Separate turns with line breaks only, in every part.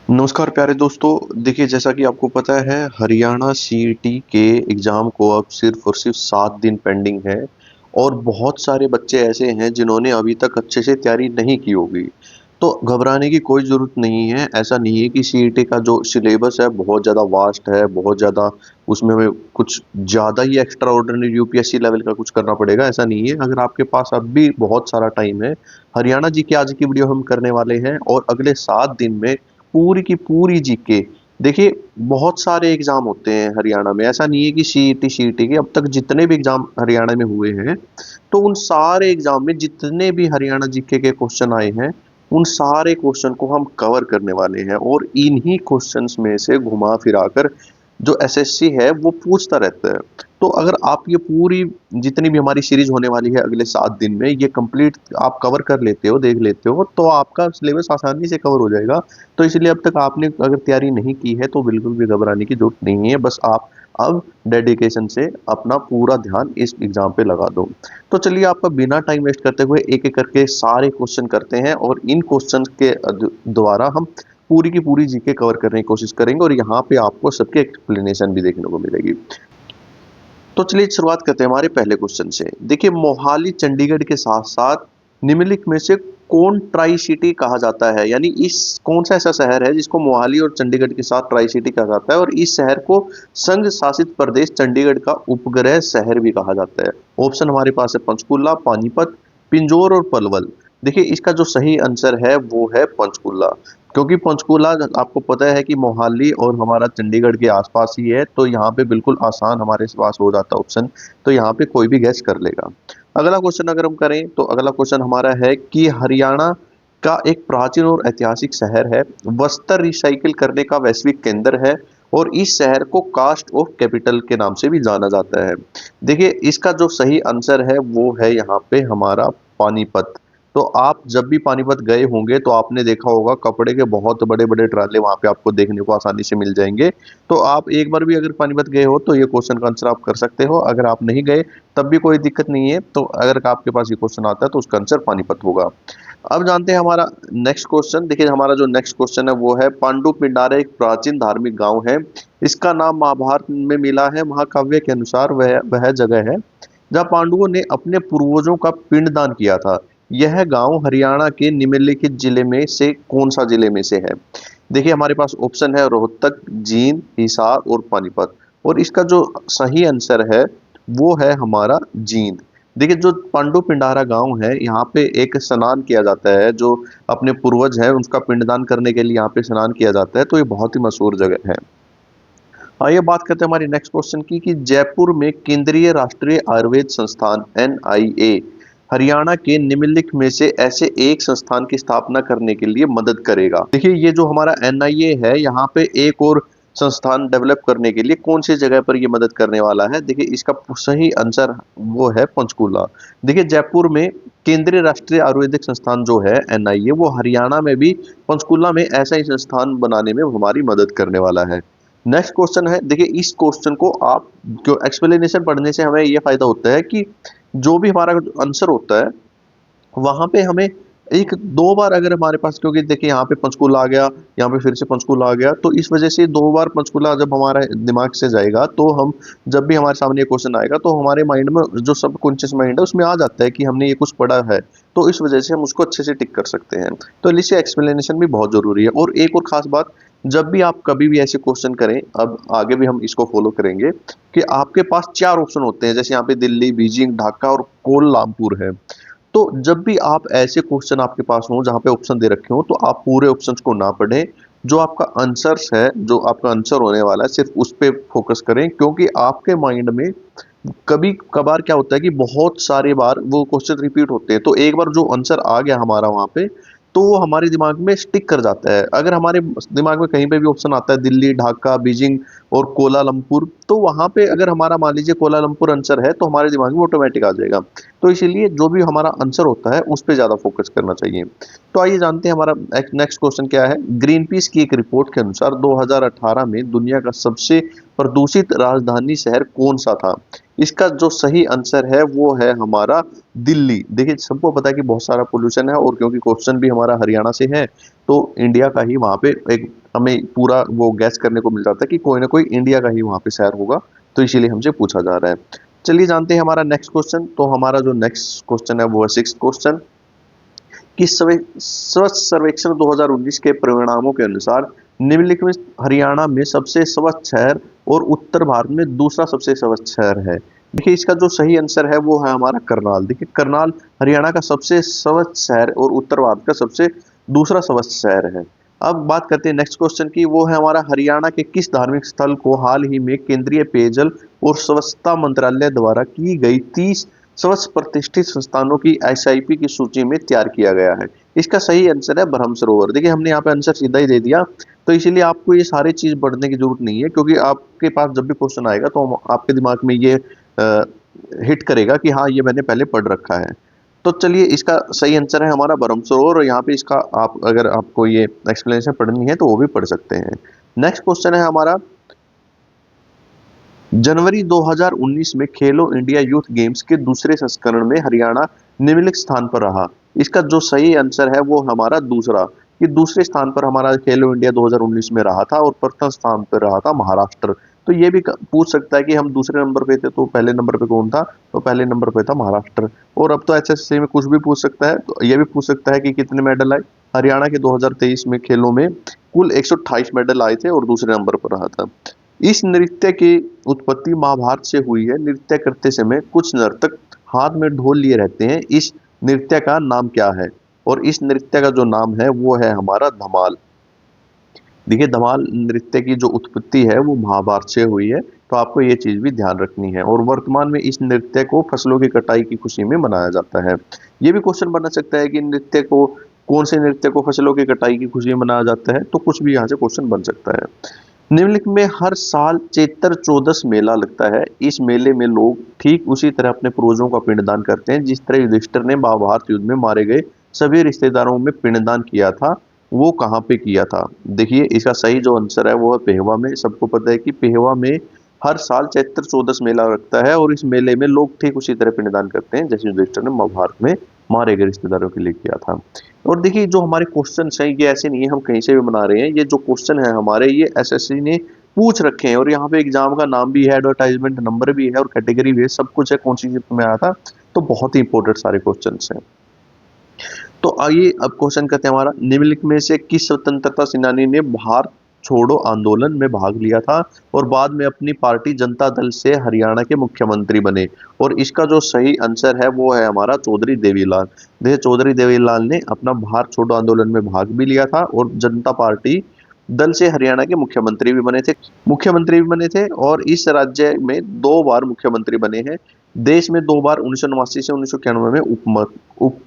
नमस्कार प्यारे दोस्तों। देखिए, जैसा कि आपको पता है, हरियाणा सीईटी के एग्ज़ाम को अब सिर्फ़ और सिर्फ़ 7 दिन पेंडिंग है और बहुत सारे बच्चे ऐसे हैं जिन्होंने अभी तक अच्छे से तैयारी नहीं की होगी। तो घबराने की कोई ज़रूरत नहीं है। ऐसा नहीं है कि सीईटी का जो सिलेबस है बहुत ज़्यादा वास्ट है, बहुत ज़्यादा उसमें हमें कुछ ज़्यादा ही एक्स्ट्रा ऑर्डिनरी यूपीएससी लेवल का कुछ करना पड़ेगा, ऐसा नहीं है। अगर आपके पास अब भी बहुत सारा टाइम है, हरियाणा जी की आज की वीडियो हम करने वाले हैं और अगले 7 दिन में पूरी की पूरी जीके। देखिए, बहुत सारे एग्जाम होते हैं हरियाणा में, ऐसा नहीं है कि सीईटी के अब तक जितने भी एग्जाम हरियाणा में हुए हैं, तो उन सारे एग्जाम में जितने भी हरियाणा जीके के क्वेश्चन आए हैं, उन सारे क्वेश्चन को हम कवर करने वाले हैं और इन्हीं क्वेश्चंस में से घुमा फिराकर जो एसएससी है वो पूछता रहता है। तो अगर आप ये पूरी जितनी भी हमारी सीरीज होने वाली है अगले 7 दिन में, ये कंप्लीट आप कवर कर लेते हो, देख लेते हो, तो आपका सिलेबस आसानी से कवर हो जाएगा। तो इसलिए अब तक आपने अगर तैयारी नहीं की है तो बिल्कुल भी घबराने की ज़रूरत नहीं है। बस आप अब डेडिकेशन से अपना पूरा ध्यान इस एग्ज़ाम पे लगा दो। तो चलिए, आपका बिना टाइम वेस्ट करते हुए एक-एक करके सारे क्वेश्चन करते हैं और इन क्वेश्चन के द्वारा हम पूरी की पूरी जीके कवर करने की कोशिश करेंगे और यहाँ पे आपको सबकी एक्सप्लेनेशन भी देखने को मिलेगी। तो चलिए शुरुआत करते हैं हमारे पहले क्वेश्चन से। देखिए, मोहाली चंडीगढ़ के साथ-साथ निम्नलिखित में से कौन ट्राई सिटी कहा जाता है? यानी इस कौन सा ऐसा शहर है जिसको मोहाली और चंडीगढ़ के साथ ट्राई सिटी कहा जाता है और इस शहर को संघ शासित प्रदेश चंडीगढ़ का उपग्रह शहर भी कहा जाता है? ऑप्शन हमारे पास है पंचकुला, पानीपत, पिंजौर और पलवल। देखिए, इसका जो सही आंसर है वो है पंचकुला। क्योंकि पंचकुला आपको पता है कि मोहाली और हमारा चंडीगढ़ के आसपास ही है, तो यहाँ पे बिल्कुल आसान हमारे पास हो जाता है ऑप्शन। तो यहाँ पे कोई भी गैस कर लेगा। अगला क्वेश्चन अगर हम करें तो अगला क्वेश्चन हमारा है कि हरियाणा का एक प्राचीन और ऐतिहासिक शहर है, वस्त्र रिसाइकिल करने का वैश्विक केंद्र है और इस शहर को कास्ट ऑफ कैपिटल के नाम से भी जाना जाता है। देखिए, इसका जो सही आंसर है वो है यहाँ पे हमारा पानीपत। तो आप जब भी पानीपत गए होंगे तो आपने देखा होगा कपड़े के बहुत बड़े-बड़े ट्राले वहाँ पे आपको देखने को आसानी से मिल जाएँगे। तो आप एक बार भी अगर पानीपत गए हो तो ये क्वेश्चन का आंसर आप कर सकते हो। अगर आप नहीं गए तब भी कोई दिक्कत नहीं है। तो अगर आपके पास ये क्वेश्चन आता है तो उसका आंसर पानीपत होगा। अब जानते हैं हमारा नेक्स्ट क्वेश्चन। देखिए, हमारा जो नेक्स्ट क्वेश्चन है वो है पांडु पिंडारा एक प्राचीन धार्मिक गाँव है। इसका नाम महाभारत में मिला है। महाकाव्य के अनुसार वह जगह है जहाँ पांडवों ने अपने पूर्वजों का पिंडदान किया था। यह गांव हरियाणा के निम्नलिखित जिले में से कौन सा जिले में से है? देखिए, हमारे पास ऑप्शन है रोहतक, जींद, हिसार और पानीपत और इसका जो सही आंसर है वो है हमारा जींद। देखिए, जो पांडु पिंडारा गांव है यहाँ पे एक स्नान किया जाता है, जो अपने पूर्वज हैं उसका पिंडदान करने के लिए यहाँ पे स्नान किया जाता है, तो ये बहुत ही मशहूर जगह है। आइए बात करते हैं हमारी नेक्स्ट क्वेश्चन की कि जयपुर में केंद्रीय राष्ट्रीय आयुर्वेद संस्थान एनआईए हरियाणा के निम्नलिखित में से ऐसे एक संस्थान की स्थापना करने के लिए मदद करेगा। देखिए, ये जो हमारा एनआईए है यहाँ पे एक और संस्थान डेवलप करने के लिए कौन सी जगह पर ये मदद करने वाला है? देखिए, इसका सही आंसर वो है पंचकूला। देखिए, जयपुर में केंद्रीय राष्ट्रीय आयुर्वेदिक संस्थान जो है एनआईए, वो हरियाणा में भी पंचकूला में ऐसा ही संस्थान बनाने में हमारी मदद करने वाला है। नेक्स्ट क्वेश्चन है। देखिए, इस क्वेश्चन को आप जो एक्सप्लेनेशन पढ़ने से हमें ये फायदा होता है कि जो भी हमारा आंसर होता है वहां पे हमें एक दो बार अगर हमारे पास, क्योंकि देखिए यहाँ पे पंचकूला आ गया, यहाँ पे फिर से पंचकूला आ गया, तो इस वजह से दो बार पंचकूला जब हमारे दिमाग से जाएगा तो हम जब भी हमारे सामने ये क्वेश्चन आएगा तो हमारे माइंड में जो सबकॉन्शियस माइंड है उसमें आ जाता है कि हमने ये कुछ पढ़ा है, तो इस वजह से हम उसको अच्छे से टिक कर सकते हैं। तो इसलिए एक्सप्लेनेशन भी बहुत जरूरी है। और एक और खास बात, जब भी आप कभी भी ऐसे क्वेश्चन करें, अब आगे भी हम इसको फॉलो करेंगे, कि आपके पास चार ऑप्शन होते हैं, जैसे यहाँ पे दिल्ली, बीजिंग, ढाका और कोलमपुर है। तो जब भी आप ऐसे क्वेश्चन आपके पास हो जहाँ पे ऑप्शन दे रखे हो तो आप पूरे ऑप्शंस को ना पढ़ें। जो आपका आंसर्स है, जो आपका आंसर होने वाला है, सिर्फ उस पे फोकस करें, क्योंकि आपके माइंड में कभी कभार क्या होता है कि बहुत सारे बार वो क्वेश्चन रिपीट होते हैं, तो एक बार जो आंसर आ गया हमारा वहां पे, तो वो हमारे दिमाग में स्टिक कर जाता है। अगर हमारे दिमाग में कहीं पे भी ऑप्शन आता है दिल्ली, ढाका, बीजिंग और कोलालमपुर, तो वहां पे अगर हमारा मान लीजिए कोलालमपुर आंसर है तो हमारे दिमाग में ऑटोमेटिक आ जाएगा। तो इसीलिए जो भी हमारा आंसर होता है उस पर ज्यादा फोकस करना चाहिए। तो आइए जानते हैं हमारा नेक्स्ट क्वेश्चन क्या है। ग्रीन पीस की एक रिपोर्ट के अनुसार 2018 में दुनिया का सबसे प्रदूषित राजधानी शहर कौन सा था? इसका जो सही आंसर है वो है हमारा दिल्ली। देखिए, सबको पता है कि बहुत सारा पोल्यूशन है और क्योंकि क्वेश्चन भी हमारा हरियाणा से है, तो इंडिया का ही वहां पे एक हमें पूरा वो गैस करने को मिल जाता है कि कोई ना कोई इंडिया का ही वहाँ पे शहर होगा, तो इसीलिए हमसे पूछा जा रहा है। चलिए जानते हैं हमारा नेक्स्ट क्वेश्चन। तो हमारा जो नेक्स्ट क्वेश्चन है वो है सिक्स्थ क्वेश्चन कि स्वच्छ सर्वेक्षण 2019 के परिणामों के अनुसार निम्नलिखित हरियाणा में सबसे स्वच्छ शहर और उत्तर भारत में दूसरा सबसे स्वच्छ शहर है। देखिए इसका जो सही आंसर है वो है हमारा करनाल। देखिए करनाल हरियाणा का सबसे स्वच्छ शहर और उत्तर भारत का सबसे दूसरा स्वच्छ शहर है। अब बात करते हैं नेक्स्ट क्वेश्चन की, वो है हमारा हरियाणा के किस धार्मिक स्थल को हाल ही में केंद्रीय पेयजल और स्वच्छता मंत्रालय द्वारा की गई 30 स्वच्छ प्रतिष्ठित संस्थानों की एसआईपी की सूची में तैयार किया गया है। इसका सही आंसर है ब्रह्म सरोवर। देखिए हमने यहाँ पे आंसर सीधा ही दे दिया, तो इसीलिए आपको ये सारी चीज पढ़ने की जरूरत नहीं है, क्योंकि आपके पास जब भी क्वेश्चन आएगा तो आपके दिमाग में ये हिट करेगा कि हाँ ये मैंने पहले पढ़ रखा है। तो चलिए इसका सही आंसर है हमारा ब्रह्म सरोवर, और यहाँ पे इसका आप अगर आपको ये एक्सप्लेनेशन पढ़नी है तो वो भी पढ़ सकते हैं। नेक्स्ट क्वेश्चन है हमारा, जनवरी 2019 में खेलो इंडिया यूथ गेम्स के दूसरे संस्करण में हरियाणा निम्नलिखित स्थान पर रहा। इसका जो सही आंसर है वो हमारा दूसरा, कि दूसरे स्थान पर हमारा खेलो इंडिया 2019 में रहा था और प्रथम स्थान पर रहा था महाराष्ट्र। तो ये भी पूछ सकता है कि हम दूसरे नंबर पे थे तो पहले नंबर पे कौन था, तो पहले नंबर पे था महाराष्ट्र। और अब तो एचएससी में कुछ भी पूछ सकता है, तो ये भी पूछ सकता है कि कितने मेडल आए। हरियाणा के 2023 में खेलों में कुल 128 मेडल आए थे और दूसरे नंबर पर रहा था। इस नृत्य की उत्पत्ति महाभारत से हुई है। नृत्य करते समय कुछ नर्तक हाथ में ढोल लिए रहते हैं। इस नृत्य का नाम क्या है? और इस नृत्य का जो नाम है वो है हमारा धमाल। देखिए धमाल नृत्य की जो उत्पत्ति है वो महाभारत से हुई है, तो आपको ये चीज भी ध्यान रखनी है। और वर्तमान में इस नृत्य को फसलों की कटाई की खुशी में मनाया जाता है। ये भी क्वेश्चन बना सकता है कि नृत्य को, कौन से नृत्य को फसलों की कटाई की खुशी में मनाया जाता है, तो कुछ भी यहाँ से क्वेश्चन बन सकता है। निम्नलिखित में हर साल चैत्र चौदस मेला लगता है। इस मेले में लोग ठीक उसी तरह अपने पूर्वजों का पिंडदान करते हैं जिस तरह युधिष्ठिर ने महाभारत युद्ध में मारे गए सभी रिश्तेदारों में पिंडदान किया था। वो कहाँ पे किया था? देखिए इसका सही जो आंसर है वो है पेहवा में। सबको पता है कि पेहवा में हर साल चैत्र चौदस मेला लगता है, और इस मेले में लोग ठीक उसी तरह पिंडदान करते हैं जैसे युधिष्ठिर ने महाभारत में मारे गए रिश्तेदारों के लिए किया था। और देखिए जो हमारे क्वेश्चन हैं ये ऐसे नहीं है हम कहीं से भी बना रहे हैं, ये जो क्वेश्चन है हमारे ये एसएससी ने पूछ रखे हैं, और यहाँ पे एग्जाम का नाम भी है, एडवर्टाइजमेंट नंबर भी है और कैटेगरी भी है, सब कुछ है कौन सी में आया था। तो बहुत ही इंपॉर्टेंट सारे क्वेश्चन हैं। तो आइए अब क्वेश्चन करते हैं हमारा, निम्नलिखित में से किस स्वतंत्रता सेनानी ने भारत छोड़ो आंदोलन में भाग लिया था और बाद में अपनी पार्टी जनता दल से हरियाणा के मुख्यमंत्री बने? और इसका जो सही आंसर है वो है हमारा चौधरी देवीलाल। देखिए चौधरी देवीलाल ने अपना भारत छोड़ो आंदोलन में भाग भी लिया था और जनता पार्टी दल से हरियाणा के मुख्यमंत्री भी बने थे और इस राज्य में 2 बार मुख्यमंत्री बने हैं। देश में 2 बार 1989 से 1991 में उप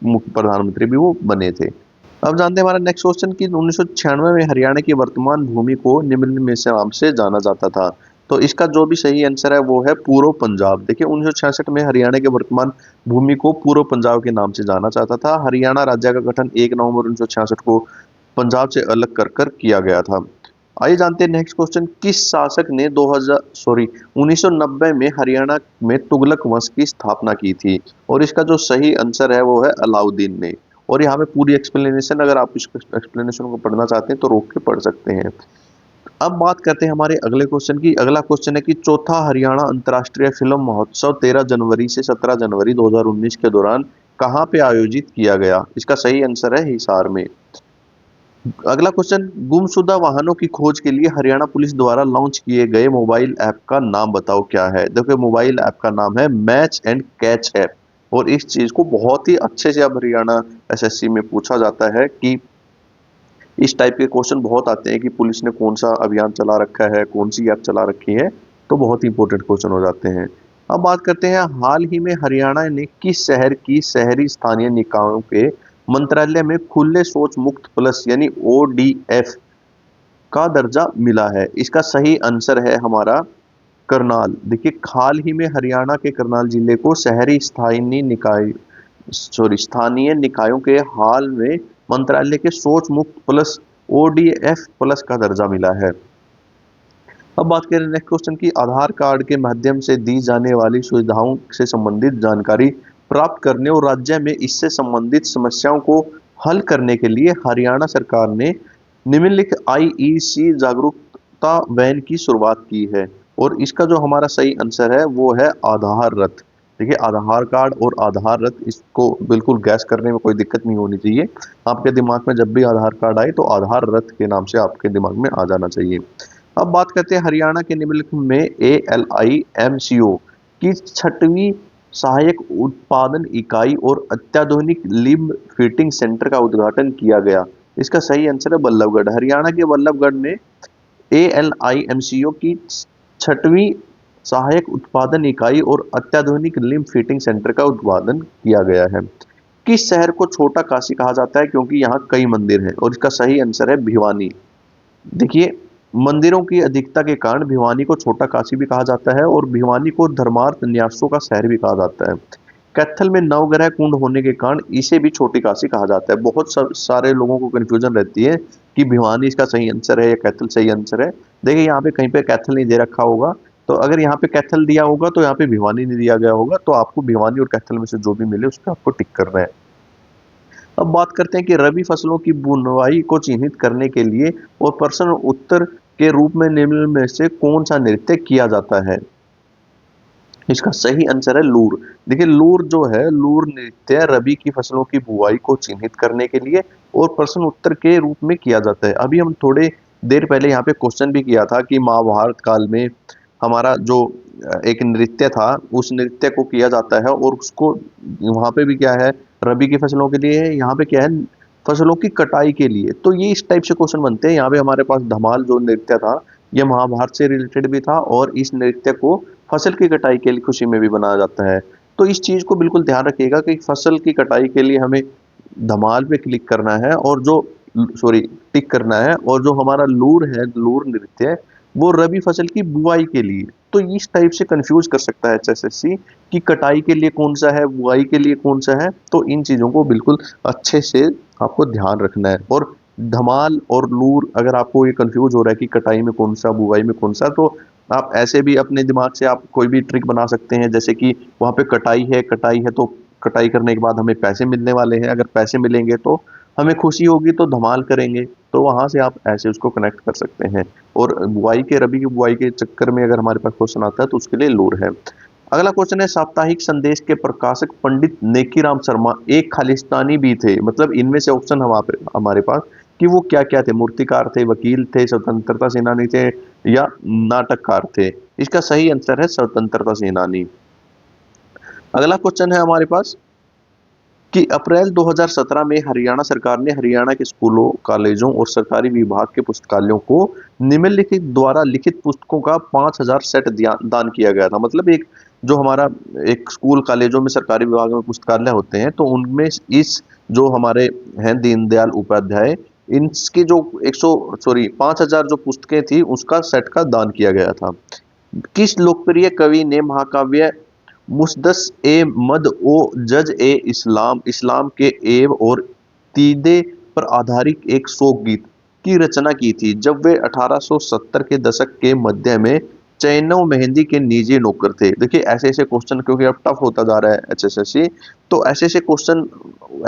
मुख्य प्रधानमंत्री भी वो बने थे। अब जानते हैं हमारा नेक्स्ट क्वेश्चन कि 1996 में हरियाणा की वर्तमान भूमि को निम्न में से नाम से जाना जाता था। तो इसका जो भी सही आंसर है वो है पूर्व पंजाब। देखिए 1966 में हरियाणा के वर्तमान भूमि को पूर्व पंजाब के नाम से जाना जाता था। हरियाणा राज्य का गठन 1 नवंबर 1966 को पंजाब से अलग कर कर किया गया था। आइए जानते हैं नेक्स्ट क्वेश्चन, किस शासक ने 1990 में हरियाणा में तुगलक वंश की स्थापना की थी? और इसका जो सही आंसर है वो है अलाउद्दीन ने। और यहाँ पे पूरी एक्सप्लेनेशन, अगर आप इस एक्सप्लेनेशन को पढ़ना चाहते हैं तो रोक के पढ़ सकते हैं। अब बात करते हैं हमारे अगले क्वेश्चन की। अगला क्वेश्चन है कि चौथा हरियाणा अंतर्राष्ट्रीय फिल्म महोत्सव 13 जनवरी से 17 जनवरी 2019 के दौरान कहाँ पे आयोजित किया गया? इसका सही आंसर है हिसार में। अगला क्वेश्चन, गुमशुदा वाहनों की खोज के लिए हरियाणा पुलिस द्वारा लॉन्च किए गए मोबाइल ऐप का नाम बताओ क्या है? देखो मोबाइल ऐप का नाम है मैच एंड कैच ऐप। और इस चीज को बहुत ही अच्छे से अब हरियाणा एसएससी में पूछा जाता है कि इस टाइप के क्वेश्चन बहुत आते हैं कि पुलिस ने कौन सा अभियान चला रखा है, कौन सी ऐप चला रखी है, तो बहुत ही इंपॉर्टेंट क्वेश्चन हो जाते हैं। अब बात करते हैं हाल ही में हरियाणा ने किस शहर की शहरी स्थानीय निकायों के मंत्रालय में खुले शौच मुक्त प्लस यानी ओडीएफ का दर्जा मिला है? इसका सही आंसर है हमारा करनाल। देखिए हाल ही में हरियाणा के करनाल जिले को शहरी स्थानीय निकायों के हाल में मंत्रालय के शौच मुक्त प्लस ओडीएफ प्लस का दर्जा मिला है। अब बात करें नेक्स्ट क्वेश्चन की, आधार कार्ड के माध्यम से दी जाने वाली सुविधाओं से संबंधित जानकारी प्राप्त करने और राज्य में इससे संबंधित समस्याओं को हल करने के लिए हरियाणा सरकार ने निम्नलिखित आईईसी जागरूकता वैन की शुरुआत की है? और इसका जो हमारा सही आंसर है वो है आधार रथ। देखिए आधार कार्ड और आधार रथ, इसको बिल्कुल गैस करने में कोई दिक्कत नहीं होनी चाहिए। आपके दिमाग में जब भी आधार कार्ड आए तो आधार रथ के नाम से आपके दिमाग में आ जाना चाहिए। अब बात करते हैं हरियाणा के निम्नलिखित में ALIMCO की छठवीं सहायक उत्पादन इकाई और अत्याधुनिक लिम्ब फिटिंग सेंटर का उद्घाटन किया गया। इसका सही आंसर है बल्लभगढ़। हरियाणा के बल्लभगढ़ में ALIMCO की छठवीं सहायक उत्पादन इकाई और अत्याधुनिक लिम्ब फिटिंग सेंटर का उद्घाटन किया गया है। किस शहर को छोटा काशी कहा जाता है क्योंकि यहाँ कई मंदिर हैं? और इसका सही आंसर है भिवानी। देखिए मंदिरों की अधिकता के कारण भिवानी को छोटा काशी भी कहा जाता है और भिवानी को धर्मार्थ न्यासों का शहर भी कहा जाता है। कैथल में नवग्रह कुंड होने के कारण इसे भी छोटी काशी कहा जाता है। बहुत सारे लोगों को कंफ्यूजन रहती है कि भिवानी इसका सही आंसर है या कैथल सही आंसर है। देखिए यहाँ पे कहीं पे कैथल नहीं दे रखा होगा, तो अगर यहाँ पे कैथल दिया होगा तो यहाँ पे भिवानी नहीं दिया गया होगा, तो आपको भिवानी और कैथल में से जो भी मिले उस पर आपको टिक करना है। अब बात करते हैं कि रबी फसलों की बुनवाई को चिन्हित करने के लिए और प्रश्न उत्तर के रूप में निम्न में से कौन सा नृत्य किया जाता है? इसका सही आंसर है लूर। देखिए लूर जो है, लूर नृत्य रबी की फसलों की बुआई को चिन्हित करने के लिए और प्रश्न उत्तर के रूप में किया जाता है। अभी हम थोड़े देर पहले यहाँ पे क्वेश्चन भी किया था कि महाभारत काल में हमारा जो एक नृत्य था उस नृत्य को किया जाता है और उसको वहां पे भी क्या है, रबी की फसलों के लिए है, यहाँ पे क्या है, फसलों की कटाई के लिए। तो ये इस टाइप से क्वेश्चन बनते हैं। यहाँ पे हमारे पास धमाल जो नृत्य था ये महाभारत से रिलेटेड भी था और इस नृत्य को फसल की कटाई के लिए खुशी में भी बनाया जाता है। तो इस चीज को बिल्कुल ध्यान रखिएगा कि फसल की कटाई के लिए हमें धमाल पे क्लिक करना है और जो सॉरी टिक करना है, और जो हमारा लूर है, लूर नृत्य है, वो रबी फसल की बुआई के लिए। तो इस टाइप से कंफ्यूज कर सकता है HSSC कि कटाई के लिए कौन सा है, बुआई के लिए कौन सा है। तो इन चीजों को बिल्कुल अच्छे से आपको ध्यान रखना है। और धमाल और लूर अगर आपको ये कंफ्यूज हो रहा है कि कटाई में कौन सा बुआई में कौन सा, तो आप ऐसे भी अपने दिमाग से आप कोई भी ट्रिक बना सकते हैं। जैसे कि वहां पे कटाई है तो कटाई करने के बाद हमें पैसे मिलने वाले हैं, अगर पैसे मिलेंगे तो हमें खुशी होगी तो धमाल करेंगे। तो वहां से आप ऐसे उसको कनेक्ट कर सकते हैं। और बुआई के रबी की बुआई के चक्कर में अगर हमारे पास क्वेश्चन आता है तो उसके लिए लूर है। अगला क्वेश्चन है साप्ताहिक संदेश के प्रकाशक पंडित नेकीराम शर्मा एक खालिस्तानी भी थे। मतलब इनमें से ऑप्शन हमारे पास कि वो क्या क्या थे, मूर्तिकार थे, वकील थे, स्वतंत्रता सेनानी थे या नाटककार थे। इसका सही आंसर है स्वतंत्रता सेनानी। अगला क्वेश्चन है हमारे पास कि अप्रैल 2017 में हरियाणा सरकार ने हरियाणा के स्कूलों, कॉलेजों और सरकारी विभाग के पुस्तकालयों को निम्नलिखित द्वारा लिखित पुस्तकों का 5000 सेट दान किया गया था। मतलब एक जो हमारा एक स्कूल कॉलेजों में सरकारी विभाग में पुस्तकालय होते हैं तो उनमें इस जो हमारे हैं दीनदयाल उपाध्याय, इनकी जो 5000 जो पुस्तकें थी उसका सेट का दान किया गया था। किस लोकप्रिय कवि ने महाकाव्य मुसद्दस ए मद ओ जज ए इस्लाम, इस्लाम के एब और तीदे पर आधारित एक शोक गीत की रचना की थी जब वे 1870 के दशक के मध्य में चैनव मेहंदी के निजी नौकर थे? देखिए ऐसे ऐसे क्वेश्चन क्योंकि अब टफ होता जा रहा है HSSC, तो ऐसे ऐसे क्वेश्चन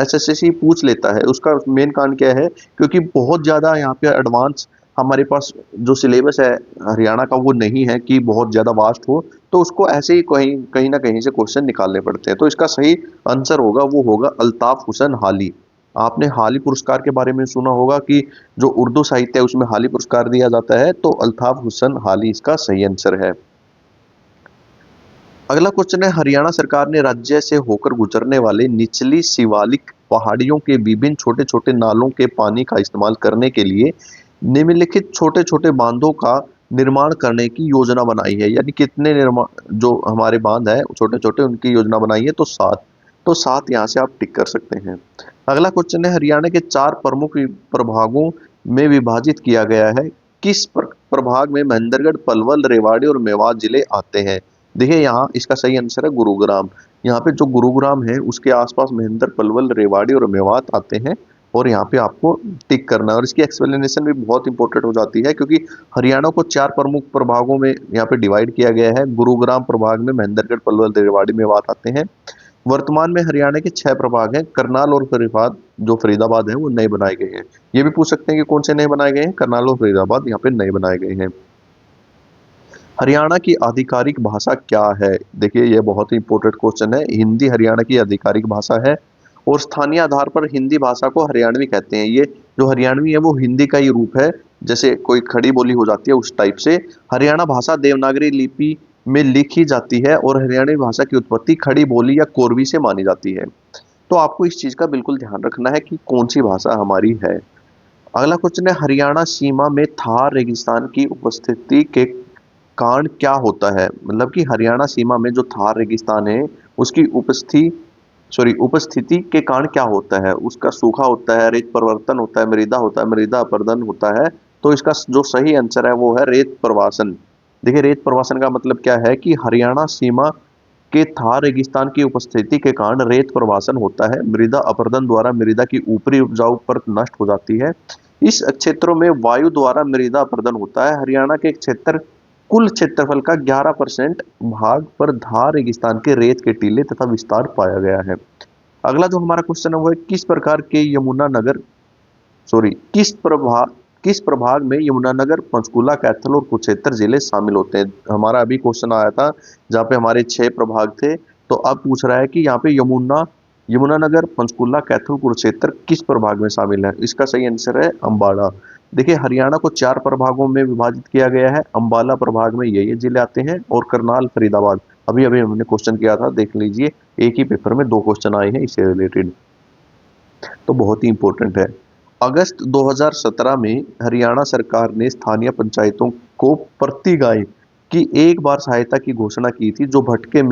HSSC पूछ लेता है। उसका मेन कारण क्या है, क्योंकि बहुत ज्यादा यहाँ पे एडवांस हमारे पास जो सिलेबस है हरियाणा का वो नहीं है कि बहुत ज्यादा वास्ट हो, तो उसको ऐसे ही कहीं कहीं ना कहीं से क्वेश्चन निकालने पड़ते हैं। तो इसका सही आंसर होगा वो होगा अल्ताफ हुसैन हाली। आपने हाली पुरस्कार के बारे में सुना होगा कि जो उर्दू साहित्य है उसमें हाली पुरस्कार दिया जाता है, तो अल्ताफ हुसैन हाली इसका सही आंसर है। अगला क्वेश्चन है हरियाणा सरकार ने राज्य से होकर गुजरने वाले निचली शिवालिक पहाड़ियों के विभिन्न छोटे छोटे नालों के पानी का इस्तेमाल करने के लिए निम्नलिखित छोटे छोटे बांधों का निर्माण करने की योजना बनाई है। यानी कितने निर्माण जो हमारे बांध है छोटे छोटे उनकी योजना बनाई है, तो 7। तो 7 यहाँ से आप टिक कर सकते हैं। अगला क्वेश्चन है हरियाणा के 4 प्रमुख प्रभागों में विभाजित किया गया है, किस प्रभाग में महेंद्रगढ़, पलवल, रेवाड़ी और मेवात जिले आते हैं? देखिए यहाँ इसका सही आंसर है गुरुग्राम। यहाँ पे जो गुरुग्राम है उसके आसपास महेंद्र, पलवल, रेवाड़ी और मेवात आते हैं और यहाँ पे आपको टिक करना है। और इसकी एक्सप्लेनेशन भी बहुत इंपॉर्टेंट हो जाती है क्योंकि हरियाणा को 4 प्रमुख प्रभागों में यहाँ पे डिवाइड किया गया है। गुरुग्राम प्रभाग में महेंद्रगढ़, पलवल, रेवाड़ी, मेवात आते हैं। वर्तमान में हरियाणा के 6 प्रभाग हैं। करनाल और फरीदाबाद है वो नए बनाए गए हैं। ये भी पूछ सकते हैं कि कौन से नए बनाए गए हैं, करनाल और फरीदाबाद यहाँ पे नए बनाए गए हैं। हरियाणा की आधिकारिक भाषा क्या है? देखिए ये बहुत ही इंपॉर्टेंट क्वेश्चन है। हिंदी हरियाणा की आधिकारिक भाषा है और स्थानीय आधार पर हिंदी भाषा को हरियाणवी कहते हैं। ये जो हरियाणवी है वो हिंदी का ही रूप है, जैसे कोई खड़ी बोली हो जाती है उस टाइप से। हरियाणा भाषा देवनागरी लिपि में लिखी जाती है और हरियाणवी भाषा की उत्पत्ति खड़ी बोली या कोरवी से मानी जाती है। तो आपको इस चीज का बिल्कुल ध्यान रखना है कि कौन सी भाषा हमारी है। अगला क्वेश्चन है, हरियाणा सीमा में थार रेगिस्तान की उपस्थिति के कारण क्या होता है? मतलब कि हरियाणा सीमा में जो थार रेगिस्तान है उसकी उपस्थिति के कारण क्या होता है? उसका सूखा होता है, रेत परिवर्तन होता है, मृदा होता है, मृदा अपरदन होता है। तो इसका जो सही आंसर है वो है रेत प्रवासन। देखिए रेत प्रवासन का मतलब क्या है कि हरियाणा सीमा के थार रेगिस्तान की उपस्थिति के कारण रेत प्रवासन होता है। मृदा अपरदन द्वारा मृदा की ऊपरी उपजाऊ परत नष्ट हो जाती है। इस क्षेत्रों में वायु द्वारा मृदा अपरदन होता है। हरियाणा के क्षेत्र कुल क्षेत्रफल का 11% भाग पर थार रेगिस्तान के रेत के टीले तथा विस्तार पाया गया है। अगला जो हमारा क्वेश्चन है वो है, किस प्रकार के यमुनानगर सॉरी किस प्रभाग में यमुनानगर, पंचकुला, कैथल और कुरुक्षेत्र जिले शामिल होते हैं? हमारा अभी क्वेश्चन आया था जहाँ पे हमारे 6 प्रभाग थे, तो अब पूछ रहा है कि यहाँ पे यमुनानगर, पंचकुला, कैथल, कुरुक्षेत्र किस प्रभाग में शामिल है? इसका सही आंसर है अम्बाला। देखिए हरियाणा को 4 प्रभागों में विभाजित किया गया है। अम्बाला प्रभाग में ये जिले आते हैं और करनाल, फरीदाबाद। अभी अभी हमने क्वेश्चन किया था, देख लीजिए, एक ही पेपर में 2 क्वेश्चन आए हैं इससे रिलेटेड, तो बहुत ही इंपॉर्टेंट है। अगस्त 2017 में हरियाणा सरकार ने स्थानीय पंचायतों को प्रति गाय की एक बार सहायता की घोषणा की थी, जो भटके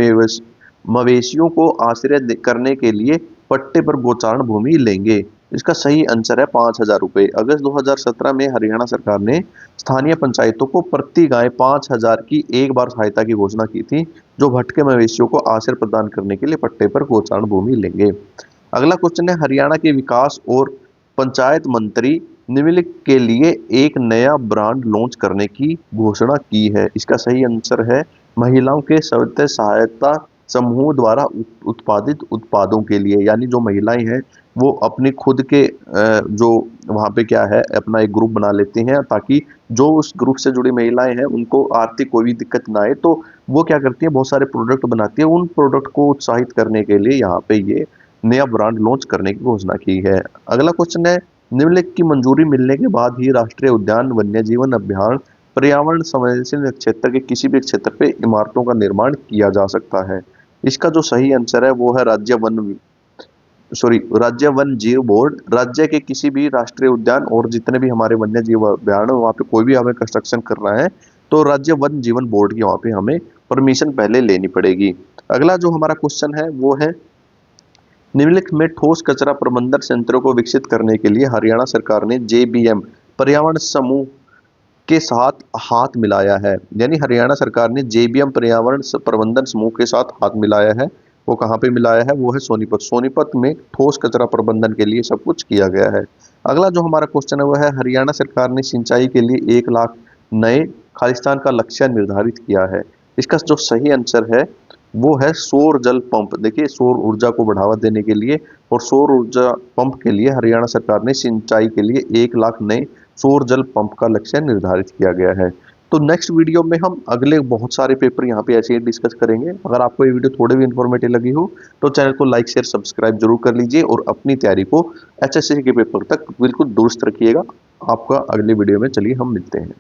मवेशियों को आश्रय करने के लिए पट्टे पर गोचारण भूमि लेंगे। इसका सही आंसर है 5,000 रुपए। अगस्त 2017 में हरियाणा सरकार ने स्थानीय पंचायतों को प्रति गाय 5,000 की एक बार सहायता की घोषणा की थी, जो भटके मवेशियों को आश्रय प्रदान करने के लिए पट्टे पर गोचारण भूमि लेंगे। अगला क्वेश्चन है, हरियाणा के विकास और पंचायत मंत्री निम्नलिखित के लिए एक नया ब्रांड लॉन्च करने की घोषणा की है। इसका सही आंसर है महिलाओं के स्वयं सहायता समूह द्वारा उत्पादित उत्पादों के लिए। यानी जो महिलाएं हैं वो अपनी खुद के जो वहाँ पे क्या है अपना एक ग्रुप बना लेती हैं, ताकि जो उस ग्रुप से जुड़ी महिलाएं हैं उनको आर्थिक कोई भी दिक्कत ना आए, तो वो क्या करती है बहुत सारे प्रोडक्ट बनाती है। उन प्रोडक्ट को उत्साहित करने के लिए यहाँ पे ये नया ब्रांड लॉन्च करने की घोषणा की है। अगला क्वेश्चन है, निम्नलिखित की मंजूरी मिलने के बाद ही राष्ट्रीय उद्यान वन्य जीवन अभियान पर्यावरण संवेदनशील क्षेत्र के किसी भी क्षेत्र पे इमारतों का निर्माण किया जा सकता है? इसका जो सही आंसर है वो है राज्य वन जीव बोर्ड। राज्य के किसी भी राष्ट्रीय उद्यान और जितने भी हमारे वन्य जीव अभ्यारण्य वहाँ पे कोई भी हमें कंस्ट्रक्शन करना है तो राज्य वन जीवन बोर्ड की वहाँ पे हमें परमिशन पहले लेनी पड़ेगी। अगला जो हमारा क्वेश्चन है वो है, निम्नलिखित में ठोस कचरा प्रबंधन संयंत्रों को विकसित करने के लिए हरियाणा सरकार ने जेबीएम पर्यावरण समूह के साथ हाथ मिलाया है। यानी हरियाणा सरकार ने जेबीएम पर्यावरण प्रबंधन समूह के साथ हाथ मिलाया है। वो कहाँ पे मिलाया है? वो है सोनीपत। सोनीपत में ठोस कचरा प्रबंधन के लिए सब कुछ किया गया है। अगला जो हमारा क्वेश्चन है वो है, हरियाणा सरकार ने सिंचाई के लिए 1 लाख नए खालिस्तान का लक्ष्य निर्धारित किया है। इसका जो सही आंसर है वो है सौर जल पंप। देखिए सौर ऊर्जा को बढ़ावा देने के लिए और सौर ऊर्जा पंप के लिए हरियाणा सरकार ने सिंचाई के लिए 1 लाख नए सौर जल पंप का लक्ष्य निर्धारित किया गया है। तो नेक्स्ट वीडियो में हम अगले बहुत सारे पेपर यहाँ पे ऐसे ही डिस्कस करेंगे। अगर आपको ये वीडियो थोड़ी भी इन्फॉर्मेटिव लगी हो तो चैनल को लाइक शेयर सब्सक्राइब जरूर कर लीजिए और अपनी तैयारी को एचएससी के पेपर तक बिल्कुल दुरुस्त रखिएगा। आपका अगले वीडियो में चलिए हम मिलते हैं।